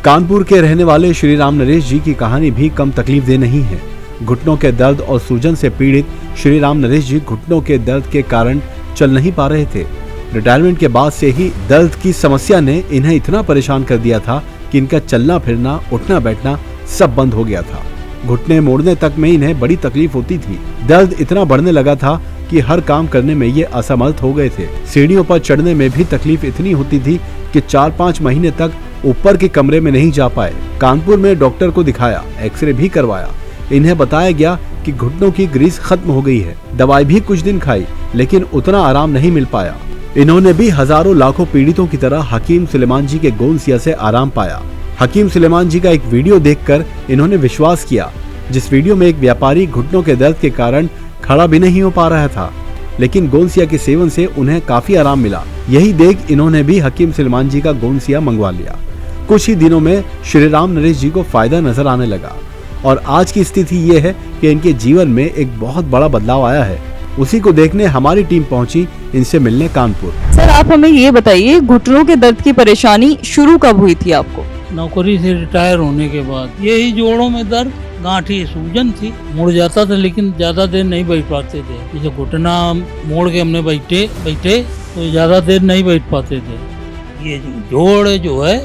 कानपुर के रहने वाले श्री राम नरेश जी की कहानी भी कम तकलीफ दे नहीं है। घुटनों के दर्द और सूजन से पीड़ित श्री राम नरेश जी घुटनों के दर्द के कारण चल नहीं पा रहे थे। रिटायरमेंट के बाद से ही दर्द की समस्या ने इन्हें इतना परेशान कर दिया था कि इनका चलना फिरना, उठना बैठना सब बंद हो गया था। घुटने मोड़ने तक में इन्हें बड़ी तकलीफ होती थी। दर्द इतना बढ़ने लगा था कि हर काम करने में ये असमर्थ हो गए थे। सीढ़ियों पर चढ़ने में भी तकलीफ इतनी होती थी कि 4-5 महीने तक ऊपर के कमरे में नहीं जा पाए। कानपुर में डॉक्टर को दिखाया, एक्सरे भी करवाया। इन्हें बताया गया कि घुटनों की ग्रीस खत्म हो गई है। दवाई भी कुछ दिन खाई, लेकिन उतना आराम नहीं मिल पाया। इन्होंने भी हजारों लाखों पीड़ितों की तरह हकीम सुलेमान जी के गोंसिया से आराम पाया। हकीम सुलेमान जी का एक वीडियो देखकर इन्होंने विश्वास किया, जिस वीडियो में एक व्यापारी घुटनों के दर्द के कारण खड़ा भी नहीं हो पा रहा था, लेकिन गोंसिया के सेवन से उन्हें काफी आराम मिला। यही देख इन्होंने भी हकीम सुलेमान जी का गोंसिया मंगवा लिया। कुछ ही दिनों में श्री राम नरेश जी को फायदा नजर आने लगा और आज की स्थिति ये है कि इनके जीवन में एक बहुत बड़ा बदलाव आया है। उसी को देखने हमारी टीम पहुंची इनसे मिलने कानपुर। सर, आप हमें ये बताइए, घुटनों के दर्द की परेशानी शुरू कब हुई थी आपको? नौकरी से रिटायर होने के बाद यही जोड़ों में दर्द, गांठी, सूजन थी। मुड़ जाता था लेकिन ज्यादा देर नहीं बैठ पाते थे। जैसे घुटना मोड़ के हमने बैठे तो ज्यादा देर नहीं बैठ पाते थे। ये जोड़ जो है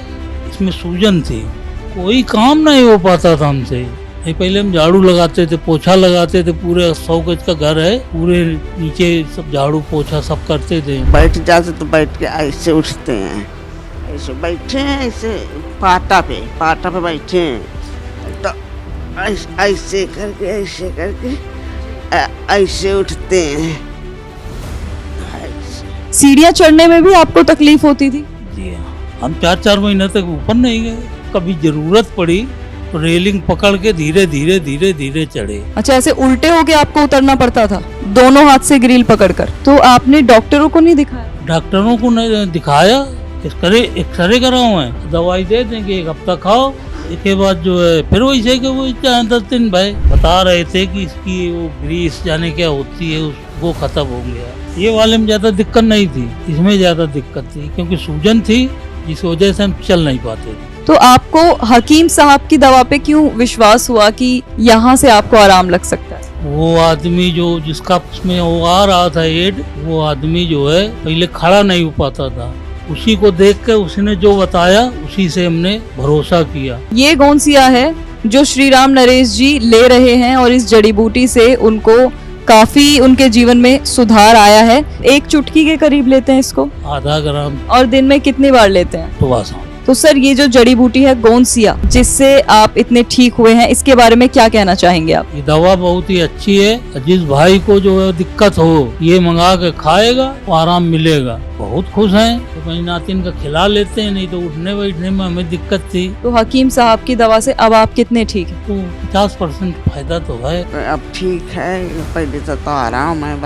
इसमें सूजन थी, कोई काम नहीं हो पाता था हमसे। पहले हम झाड़ू लगाते थे, पोछा लगाते थे, पूरे 100 गज का घर है, पूरे नीचे सब झाड़ू पोछा सब करते थे। बैठ जाते तो बैठ के ऐसे उठते हैं, ऐसे बैठे हैं, ऐसे पाटा पे बैठे हैं तो ऐसे करके ऐसे उठते हैं। सीढ़ियाँ चढ़ने में भी आपको तकलीफ होती थी? जी हाँ, हम 4-4 महीने तक ऊपर नहीं गए। कभी जरूरत पड़ी तो रेलिंग पकड़ के धीरे धीरे चढ़े। अच्छा, ऐसे उल्टे होके आपको उतरना पड़ता था दोनों हाथ से ग्रिल पकड़कर? तो आपने डॉक्टरों को नहीं दिखाया? डॉक्टरों को नहीं दिखाया, एक्सरे कराओ है, दवाई दे देंगे, 1 हफ्ता खाओ, इसके बाद जो है फिर वैसे कि वो 10 दिन भाई बता रहे थे कि इसकी वो ग्रीस जाने क्या होती है, वो खत्म हो गया। ये वाले में ज्यादा दिक्कत नहीं थी, इसमें ज्यादा दिक्कत थी क्योंकि सूजन थी, जिस वजह से हम चल नहीं पाते थे। तो आपको हकीम साहब की दवा पे क्यों विश्वास हुआ कि यहाँ से आपको आराम लग सकता है? वो आदमी जो जिसका उसमें वो आ रहा था एड, वो आदमी जो है पहले खड़ा नहीं हो पाता था, उसी को देख कर उसने जो बताया उसी से हमने भरोसा किया। ये गोंसिया है जो श्री राम नरेश जी ले रहे हैं और इस जड़ी बूटी से उनको काफी उनके जीवन में सुधार आया है। 1 चुटकी के करीब लेते हैं इसको, आधा ग्राम, और दिन में कितनी बार लेते हैं? सुबह। तो सर, ये जो जड़ी बूटी है गोंसिया, जिससे आप इतने ठीक हुए हैं, इसके बारे में क्या कहना चाहेंगे आप? ये दवा बहुत ही अच्छी है। जिस भाई को जो है दिक्कत हो, ये मंगा के खाएगा तो आराम मिलेगा। बहुत खुश हैं। तो कहीं नातिन का खिला लेते हैं, नहीं तो उठने बैठने में हमें दिक्कत थी। तो हकीम साहब की दवा से अब आप कितने ठीक हैं? तो 50% फायदा तो है। अब ठीक है, पहले तो आराम है बस।